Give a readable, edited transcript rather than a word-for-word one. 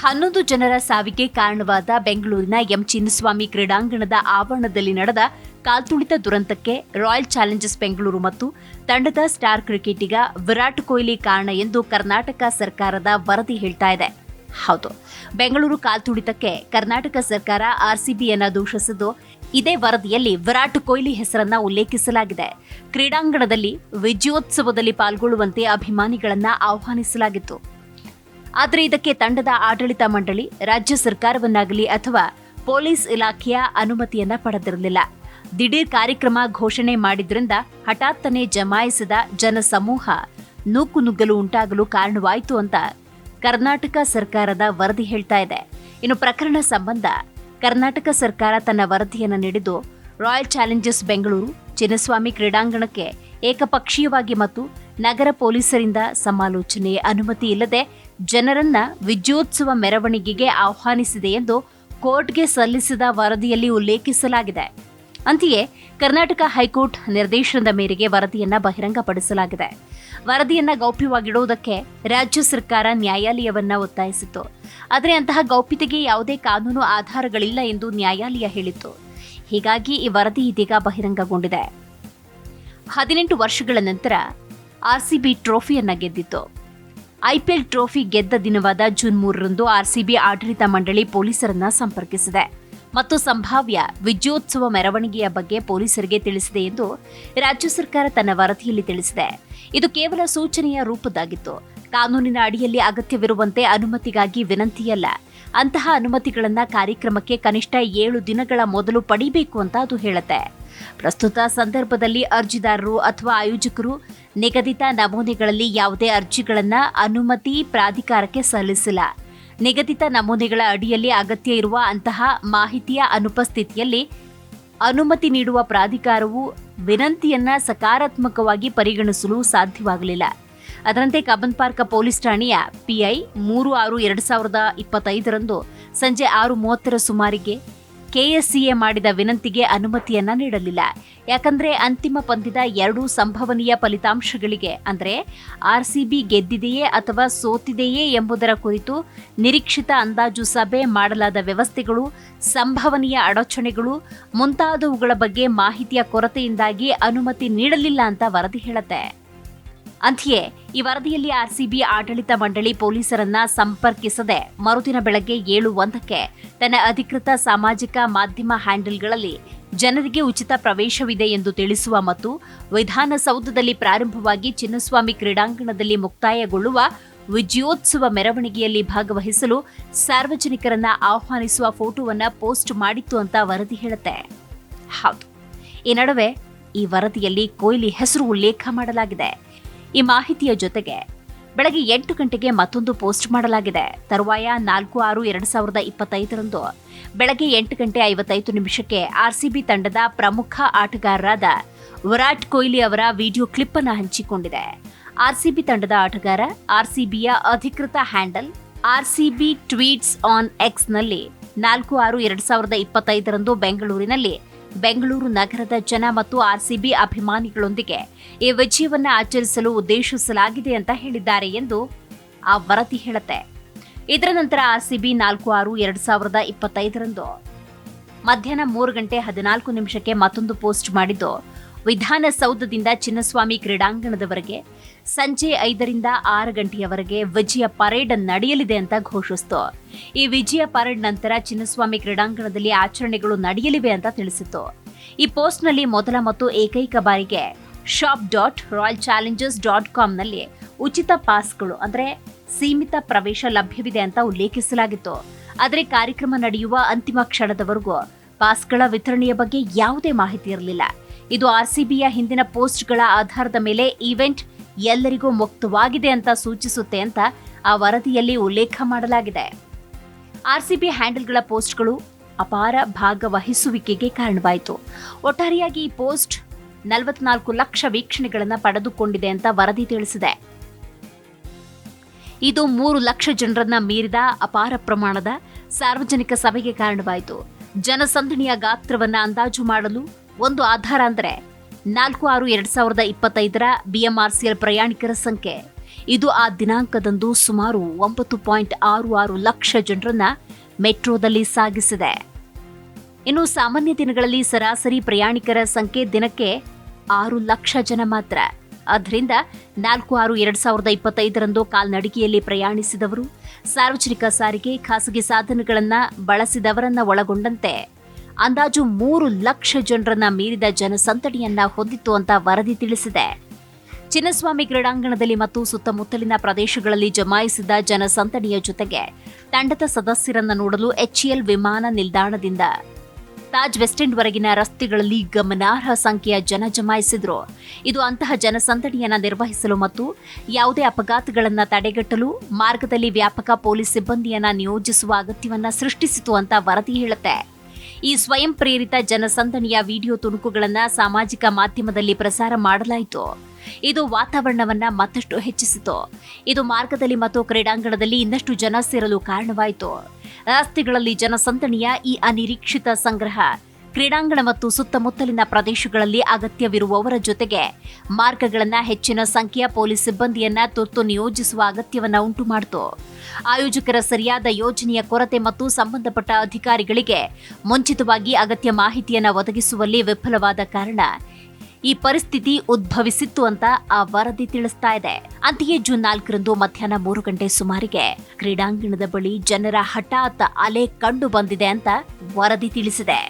11 ಜನರ ಸಾವಿಗೆ ಕಾರಣವಾದ ಬೆಂಗಳೂರಿನ ಎಂ ಚಿನ್ನಸ್ವಾಮಿ ಕ್ರೀಡಾಂಗಣದ ಆವರಣದಲ್ಲಿ ನಡೆದ ಕಾಲ್ತುಳಿತ ದುರಂತಕ್ಕೆ ರಾಯಲ್ ಚಾಲೆಂಜರ್ಸ್ ಬೆಂಗಳೂರು ಮತ್ತು ತಂಡದ ಸ್ಟಾರ್ ಕ್ರಿಕೆಟಿಗ ವಿರಾಟ್ ಕೊಹ್ಲಿ ಕಾರಣ ಎಂದು ಕರ್ನಾಟಕ ಸರ್ಕಾರದ ವರದಿ ಹೇಳ್ತಾ ಇದೆ. ಹೌದು, ಬೆಂಗಳೂರು ಕಾಲ್ತುಳಿತಕ್ಕೆ ಕರ್ನಾಟಕ ಸರ್ಕಾರ ಆರ್ಸಿಬಿಯನ್ನ ದೂಷಿಸಿದ್ದು, ಇದೇ ವರದಿಯಲ್ಲಿ ವಿರಾಟ್ ಕೊಹ್ಲಿ ಹೆಸರನ್ನ ಉಲ್ಲೇಖಿಸಲಾಗಿದೆ. ಕ್ರೀಡಾಂಗಣದಲ್ಲಿ ವಿಜಯೋತ್ಸವದಲ್ಲಿ ಪಾಲ್ಗೊಳ್ಳುವಂತೆ ಅಭಿಮಾನಿಗಳನ್ನ ಆಹ್ವಾನಿಸಲಾಗಿತ್ತು. ಆದರೆ ಇದಕ್ಕೆ ತಂಡದ ಆಡಳಿತ ಮಂಡಳಿ, ರಾಜ್ಯ ಸರ್ಕಾರವನ್ನಾಗಲಿ ಅಥವಾ ಪೊಲೀಸ್ ಇಲಾಖೆಯ ಅನುಮತಿಯನ್ನ ಪಡೆದಿರಲಿಲ್ಲ. ದಿಢೀರ್ ಕಾರ್ಯಕ್ರಮ ಘೋಷಣೆ ಮಾಡಿದ್ರಿಂದ ಹಠಾತ್ತನೆ ಜಮಾಯಿಸಿದ ಜನಸಮೂಹ ನೂಕುನುಗ್ಗಲು ಉಂಟಾಗಲು ಕಾರಣವಾಯಿತು ಅಂತ ಕರ್ನಾಟಕ ಸರ್ಕಾರದ ವರದಿ ಹೇಳ್ತಾ ಇದೆ. ಇನ್ನು ಪ್ರಕರಣ ಸಂಬಂಧ ಕರ್ನಾಟಕ ಸರ್ಕಾರ ತನ್ನ ವರದಿಯನ್ನು ನೀಡಿದ್ದು, ರಾಯಲ್ ಚಾಲೆಂಜರ್ಸ್ ಬೆಂಗಳೂರು ಚಿನ್ನಸ್ವಾಮಿ ಕ್ರೀಡಾಂಗಣಕ್ಕೆ ಏಕಪಕ್ಷೀಯವಾಗಿ ಮತ್ತು ನಗರ ಪೊಲೀಸರಿಂದ ಸಮಾಲೋಚನೆ, ಅನುಮತಿ ಇಲ್ಲದೆ ಜನರನ್ನ ವಿಜಯೋತ್ಸವ ಮೆರವಣಿಗೆಗೆ ಆಹ್ವಾನಿಸಿದೆ ಎಂದು ಕೋರ್ಟ್ಗೆ ಸಲ್ಲಿಸಿದ ವರದಿಯಲ್ಲಿ ಉಲ್ಲೇಖಿಸಲಾಗಿದೆ. ಅಂತೆಯೇ ಕರ್ನಾಟಕ ಹೈಕೋರ್ಟ್ ನಿರ್ದೇಶನದ ಮೇರೆಗೆ ವರದಿಯನ್ನ ಬಹಿರಂಗಪಡಿಸಲಾಗಿದೆ. ವರದಿಯನ್ನ ಗೌಪ್ಯವಾಗಿಡುವುದಕ್ಕೆ ರಾಜ್ಯ ಸರ್ಕಾರ ನ್ಯಾಯಾಲಯವನ್ನ ಒತ್ತಾಯಿಸಿತ್ತು. ಆದರೆ ಅಂತಹ ಗೌಪ್ಯತೆಗೆ ಯಾವುದೇ ಕಾನೂನು ಆಧಾರಗಳಿಲ್ಲ ಎಂದು ನ್ಯಾಯಾಲಯ ಹೇಳಿತ್ತು. ಹೀಗಾಗಿ ಈ ವರದಿ ಇದೀಗ ಬಹಿರಂಗಗೊಂಡಿದೆ. 18 ವರ್ಷಗಳ ನಂತರ ಆರ್ಸಿಬಿ ಟ್ರೋಫಿಯನ್ನ ಗೆದ್ದಿತ್ತು. ಐಪಿಎಲ್ ಟ್ರೋಫಿ ಗೆದ್ದ ದಿನವಾದ ಜೂನ್ 3ರಂದು ಆರ್ಸಿಬಿ ಆಡಳಿತ ಮಂಡಳಿ ಪೊಲೀಸರನ್ನ ಸಂಪರ್ಕಿಸಿದೆ ಮತ್ತು ಸಂಭಾವ್ಯ ವಿಜಯೋತ್ಸವ ಮೆರವಣಿಗೆಯ ಬಗ್ಗೆ ಪೊಲೀಸರಿಗೆ ತಿಳಿಸಿದೆ ಎಂದು ರಾಜ್ಯ ಸರ್ಕಾರ ತನ್ನ ವರದಿಯಲ್ಲಿ ತಿಳಿಸಿದೆ. ಇದು ಕೇವಲ ಸೂಚನೆಯ ರೂಪದ್ದಾಗಿತ್ತು. ಕಾನೂನಿನ ಅಡಿಯಲ್ಲಿ ಅಗತ್ಯವಿರುವಂತೆ ಅನುಮತಿಗಾಗಿ ವಿನಂತಿಯಲ್ಲ. ಅಂತಹ ಅನುಮತಿಗಳನ್ನ ಕಾರ್ಯಕ್ರಮಕ್ಕೆ ಕನಿಷ್ಠ 7 ದಿನಗಳ ಮೊದಲು ಪಡಿಬೇಕು ಅಂತ ಅದು ಹೇಳುತ್ತೆ. ಪ್ರಸ್ತುತ ಸಂದರ್ಭದಲ್ಲಿ ಅರ್ಜಿದಾರರು ಅಥವಾ ಆಯೋಜಕರು ನಿಗದಿತ ನಮೂನೆಗಳಲ್ಲಿ ಯಾವುದೇ ಅರ್ಜಿಗಳನ್ನ ಅನುಮತಿ ಪ್ರಾಧಿಕಾರಕ್ಕೆ ಸಲ್ಲಿಸಿಲ್ಲ. ನಿಗದಿತ ನಮೂನೆಗಳ ಅಡಿಯಲ್ಲಿ ಅಗತ್ಯ ಇರುವ ಅಂತಹ ಮಾಹಿತಿಯ ಅನುಪಸ್ಥಿತಿಯಲ್ಲಿ ಅನುಮತಿ ನೀಡುವ ಪ್ರಾಧಿಕಾರವು ವಿನಂತಿಯನ್ನ ಸಕಾರಾತ್ಮಕವಾಗಿ ಪರಿಗಣಿಸಲು ಸಾಧ್ಯವಾಗಲಿಲ್ಲ. ಅದರಂತೆ ಕಬ್ಬನ್ ಪಾರ್ಕ್ ಪೊಲೀಸ್ ಠಾಣೆಯ ಪಿಐ 3/6/2025ರಂದು ಸಂಜೆ 6:30 ಸುಮಾರಿಗೆ ಕೆಎಸ್ಸಿಎ ಮಾಡಿದ ವಿನಂತಿಗೆ ಅನುಮತಿಯನ್ನ ನೀಡಲಿಲ್ಲ. ಯಾಕಂದ್ರೆ ಅಂತಿಮ ಪಂದ್ಯದ 2 ಸಂಭವನೀಯ ಫಲಿತಾಂಶಗಳಿಗೆ, ಅಂದರೆ ಆರ್ಸಿಬಿ ಗೆದ್ದಿದೆಯೇ ಅಥವಾ ಸೋತಿದೆಯೇ ಎಂಬುದರ ಕುರಿತು ನಿರೀಕ್ಷಿತ ಅಂದಾಜು ಸಭೆ ಮಾಡಲಾದ ವ್ಯವಸ್ಥೆಗಳು, ಸಂಭವನೀಯ ಅಡಚಣೆಗಳು ಮುಂತಾದವುಗಳ ಬಗ್ಗೆ ಮಾಹಿತಿಯ ಕೊರತೆಯಿಂದಾಗಿ ಅನುಮತಿ ನೀಡಲಿಲ್ಲ ಅಂತ ವರದಿ ಹೇಳುತ್ತೆ. ಅಂತೆಯೇ ಈ ವರದಿಯಲ್ಲಿ ಆರ್ಸಿಬಿ ಆಡಳಿತ ಮಂಡಳಿ ಪೊಲೀಸರನ್ನ ಸಂಪರ್ಕಿಸದೆ ಮರುದಿನ ಬೆಳಗ್ಗೆ 7:01ಕ್ಕೆ ತನ್ನ ಅಧಿಕೃತ ಸಾಮಾಜಿಕ ಮಾಧ್ಯಮ ಹ್ಯಾಂಡಲ್ಗಳಲ್ಲಿ ಜನರಿಗೆ ಉಚಿತ ಪ್ರವೇಶವಿದೆ ಎಂದು ತಿಳಿಸುವ ಮತ್ತು ವಿಧಾನಸೌಧದಲ್ಲಿ ಪ್ರಾರಂಭವಾಗಿ ಚಿನ್ನಸ್ವಾಮಿ ಕ್ರೀಡಾಂಗಣದಲ್ಲಿ ಮುಕ್ತಾಯಗೊಳ್ಳುವ ವಿಜಯೋತ್ಸವ ಮೆರವಣಿಗೆಯಲ್ಲಿ ಭಾಗವಹಿಸಲು ಸಾರ್ವಜನಿಕರನ್ನ ಆಹ್ವಾನಿಸುವ ಫೋಟೋವನ್ನ ಪೋಸ್ಟ್ ಮಾಡಿತ್ತು ಅಂತ ವರದಿ ಹೇಳುತ್ತೆ. ಹೌದು, ಈ ನಡುವೆ ಈ ವರದಿಯಲ್ಲಿ ಕೊಹ್ಲಿ ಹೆಸರು ಉಲ್ಲೇಖ ಮಾಡಲಾಗಿದೆ. ಈ ಮಾಹಿತಿಯ ಜೊತೆಗೆ ಬೆಳಗ್ಗೆ 8 ಗಂಟೆಗೆ ಮತ್ತೊಂದು ಪೋಸ್ಟ್ ಮಾಡಲಾಗಿದೆ. ತರುವಾಯ 4/6/2025ರಂದು ಬೆಳಗ್ಗೆ 8:55 ಆರ್ಸಿಬಿ ತಂಡದ ಪ್ರಮುಖ ಆಟಗಾರರಾದ ವಿರಾಟ್ ಕೊಹ್ಲಿ ಅವರ ವಿಡಿಯೋ ಕ್ಲಿಪ್ ಅನ್ನು ಹಂಚಿಕೊಂಡಿದೆ. ಆರ್ಸಿಬಿ ತಂಡದ ಆಟಗಾರ ಆರ್ಸಿಬಿಯ ಅಧಿಕೃತ ಹ್ಯಾಂಡಲ್ ಆರ್ಸಿಬಿ ಟ್ವೀಟ್ಸ್ ಆನ್ ಎಕ್ಸ್ನಲ್ಲಿ 4/6/2025ರಂದು ಬೆಂಗಳೂರಿನಲ್ಲಿ ಬೆಂಗಳೂರು ನಗರದ ಜನ ಮತ್ತು ಆರ್ಸಿಬಿ ಅಭಿಮಾನಿಗಳೊಂದಿಗೆ ಈ ವಿಜಯವನ್ನ ಆಚರಿಸಲು ಉದ್ದೇಶಿಸಲಾಗಿದೆ ಅಂತ ಹೇಳಿದ್ದಾರೆ ಎಂದು ಆ ವರದಿ ಹೇಳುತ್ತೆ. ಇದರ ನಂತರ ಆರ್ಸಿಬಿ 4/6/2025ರಂದು ಮಧ್ಯಾಹ್ನ 3:14 ಮತ್ತೊಂದು ಪೋಸ್ಟ್ ಮಾಡಿದ್ದು, ವಿಧಾನಸೌಧದಿಂದ ಚಿನ್ನಸ್ವಾಮಿ ಕ್ರೀಡಾಂಗಣದವರೆಗೆ ಸಂಜೆ 5ರಿಂದ 6 ಗಂಟೆಯವರೆಗೆ ವಿಜಯ ಪರೇಡ್ ನಡೆಯಲಿದೆ ಅಂತ ಘೋಷಿಸಿತು. ಈ ವಿಜಯ ಪರೇಡ್ ನಂತರ ಚಿನ್ನಸ್ವಾಮಿ ಕ್ರೀಡಾಂಗಣದಲ್ಲಿ ಆಚರಣೆಗಳು ನಡೆಯಲಿವೆ ಅಂತ ತಿಳಿಸಿತು. ಈ ಪೋಸ್ಟ್ನಲ್ಲಿ ಮೊದಲ ಮತ್ತು ಏಕೈಕ ಬಾರಿಗೆ shop.royalchallengers.com ನಲ್ಲಿ ಉಚಿತ ಪಾಸ್ಗಳು, ಅಂದರೆ ಸೀಮಿತ ಪ್ರವೇಶ ಲಭ್ಯವಿದೆ ಅಂತ ಉಲ್ಲೇಖಿಸಲಾಗಿತ್ತು. ಆದರೆ ಕಾರ್ಯಕ್ರಮ ನಡೆಯುವ ಅಂತಿಮ ಕ್ಷಣದವರೆಗೂ ಪಾಸ್ಗಳ ವಿತರಣೆಯ ಬಗ್ಗೆ ಯಾವುದೇ ಮಾಹಿತಿ ಇರಲಿಲ್ಲ. ಇದು ಆರ್ಸಿಬಿಯ ಹಿಂದಿನ ಪೋಸ್ಟ್ಗಳ ಆಧಾರದ ಮೇಲೆ ಈವೆಂಟ್ ಎಲ್ಲರಿಗೂ ಮುಕ್ತವಾಗಿದೆ ಅಂತ ಸೂಚಿಸುತ್ತೆ ಅಂತ ಆ ವರದಿಯಲ್ಲಿ ಉಲ್ಲೇಖ ಮಾಡಲಾಗಿದೆ. ಆರ್ಸಿಬಿ ಹ್ಯಾಂಡಲ್ಗಳ ಪೋಸ್ಟ್ಗಳು ಅಪಾರ ಭಾಗವಹಿಸುವಿಕೆಗೆ ಕಾರಣವಾಯಿತು. ಒಟ್ಟಾರೆಯಾಗಿ ಈ ಪೋಸ್ಟ್ 44 ಲಕ್ಷ ವೀಕ್ಷಣೆಗಳನ್ನು ಪಡೆದುಕೊಂಡಿದೆ ಅಂತ ವರದಿ ತಿಳಿಸಿದೆ. ಇದು 3 ಲಕ್ಷ ಜನರನ್ನ ಮೀರಿದ ಅಪಾರ ಪ್ರಮಾಣದ ಸಾರ್ವಜನಿಕ ಸಭೆಗೆ ಕಾರಣವಾಯಿತು. ಜನಸಂದಣಿಯ ಗಾತ್ರವನ್ನ ಅಂದಾಜು ಮಾಡಲು ಒಂದು ಆಧಾರ ಅಂದರೆ 4/6/2025 ಬಿಎಂಆರ್ಸಿಎಲ್ ಪ್ರಯಾಣಿಕರ ಸಂಖ್ಯೆ. ಇದು ಆ ದಿನಾಂಕದಂದು ಸುಮಾರು 9.66 ಲಕ್ಷ ಜನರನ್ನ ಮೆಟ್ರೋದಲ್ಲಿ ಸಾಗಿಸಿದೆ. ಇನ್ನು ಸಾಮಾನ್ಯ ದಿನಗಳಲ್ಲಿ ಸರಾಸರಿ ಪ್ರಯಾಣಿಕರ ಸಂಖ್ಯೆ ದಿನಕ್ಕೆ 6 ಲಕ್ಷ ಜನ ಮಾತ್ರ. ಆದ್ದರಿಂದ 4/6/2025 ಕಾಲ್ನಡಿಗೆಯಲ್ಲಿ ಪ್ರಯಾಣಿಸಿದವರು, ಸಾರ್ವಜನಿಕ ಸಾರಿಗೆ, ಖಾಸಗಿ ಸಾಧನಗಳನ್ನು ಬಳಸಿದವರನ್ನ ಒಳಗೊಂಡಂತೆ ಅಂದಾಜು 3 ಲಕ್ಷ ಜನರನ್ನ ಮೀರಿದ ಜನಸಂದಣಿಯನ್ನ ಹೊಂದಿತ್ತು ಅಂತ ವರದಿ ತಿಳಿಸಿದೆ. ಚಿನ್ನಸ್ವಾಮಿ ಕ್ರೀಡಾಂಗಣದಲ್ಲಿ ಮತ್ತು ಸುತ್ತಮುತ್ತಲಿನ ಪ್ರದೇಶಗಳಲ್ಲಿ ಜಮಾಯಿಸಿದ ಜನಸಂದಣಿಯ ಜೊತೆಗೆ ತಂಡದ ಸದಸ್ಯರನ್ನ ನೋಡಲು HAL ವಿಮಾನ ನಿಲ್ದಾಣದಿಂದ ತಾಜ್ ವೆಸ್ಟ್ ಎಂಡ್ ವರೆಗಿನ ರಸ್ತೆಗಳಲ್ಲಿ ಗಮನಾರ್ಹ ಸಂಖ್ಯೆಯ ಜನ ಜಮಾಯಿಸಿದ್ರು. ಇದು ಅಂತಹ ಜನಸಂದಣಿಯನ್ನ ನಿರ್ವಹಿಸಲು ಮತ್ತು ಯಾವುದೇ ಅಪಘಾತಗಳನ್ನು ತಡೆಗಟ್ಟಲು ಮಾರ್ಗದಲ್ಲಿ ವ್ಯಾಪಕ ಪೊಲೀಸ್ ಸಿಬ್ಬಂದಿಯನ್ನ ನಿಯೋಜಿಸುವ ಅಗತ್ಯವನ್ನ ಸೃಷ್ಟಿಸಿತು ಅಂತ ವರದಿ ಹೇಳುತ್ತೆ. ಈ ಸ್ವಯಂ ಪ್ರೇರಿತ ಜನಸಂದಣಿಯ ವಿಡಿಯೋ ತುಣುಕುಗಳನ್ನು ಸಾಮಾಜಿಕ ಮಾಧ್ಯಮದಲ್ಲಿ ಪ್ರಸಾರ ಮಾಡಲಾಯಿತು. ಇದು ವಾತಾವರಣವನ್ನ ಮತ್ತಷ್ಟು ಹೆಚ್ಚಿಸಿತು. ಇದು ಮಾರ್ಗದಲ್ಲಿ ಮತ್ತು ಕ್ರೀಡಾಂಗಣದಲ್ಲಿ ಇನ್ನಷ್ಟು ಜನ ಸೇರಲು ಕಾರಣವಾಯಿತು. ರಸ್ತೆಗಳಲ್ಲಿ ಜನಸಂದಣಿಯ ಈ ಅನಿರೀಕ್ಷಿತ ಸಂಗ್ರಹ ಕ್ರೀಡಾಂಗಣ ಮತ್ತು ಸುತ್ತಮುತ್ತಲಿನ ಪ್ರದೇಶಗಳಲ್ಲಿ ಅಗತ್ಯವಿರುವವರ ಜೊತೆಗೆ ಮಾರ್ಗಗಳನ್ನು ಹೆಚ್ಚಿನ ಸಂಖ್ಯೆಯ ಪೊಲೀಸ್ ಸಿಬ್ಬಂದಿಯನ್ನ ತುರ್ತು ನಿಯೋಜಿಸುವ ಅಗತ್ಯವನ್ನ ಉಂಟು ಮಾಡಿತು. ಆಯೋಜಕರ ಸರಿಯಾದ ಯೋಜನೆಯ ಕೊರತೆ ಮತ್ತು ಸಂಬಂಧಪಟ್ಟ ಅಧಿಕಾರಿಗಳಿಗೆ ಮುಂಚಿತವಾಗಿ ಅಗತ್ಯ ಮಾಹಿತಿಯನ್ನು ಒದಗಿಸುವಲ್ಲಿ ವಿಫಲವಾದ ಕಾರಣ ಈ ಪರಿಸ್ಥಿತಿ ಉದ್ಭವಿಸಿತ್ತು ಅಂತ ಆ ವರದಿ ತಿಳಿಸ್ತಾ ಇದೆ. ಅಂತೆಯೇ ಜೂನ್ 4ರಂದು ಮಧ್ಯಾಹ್ನ 3 ಗಂಟೆ ಸುಮಾರಿಗೆ ಕ್ರೀಡಾಂಗಣದ ಬಳಿ ಜನರ ಹಠಾತ್ ಅಲೆ ಕಂಡು ಬಂದಿದೆ ಅಂತ ವರದಿ ತಿಳಿಸಿದೆ.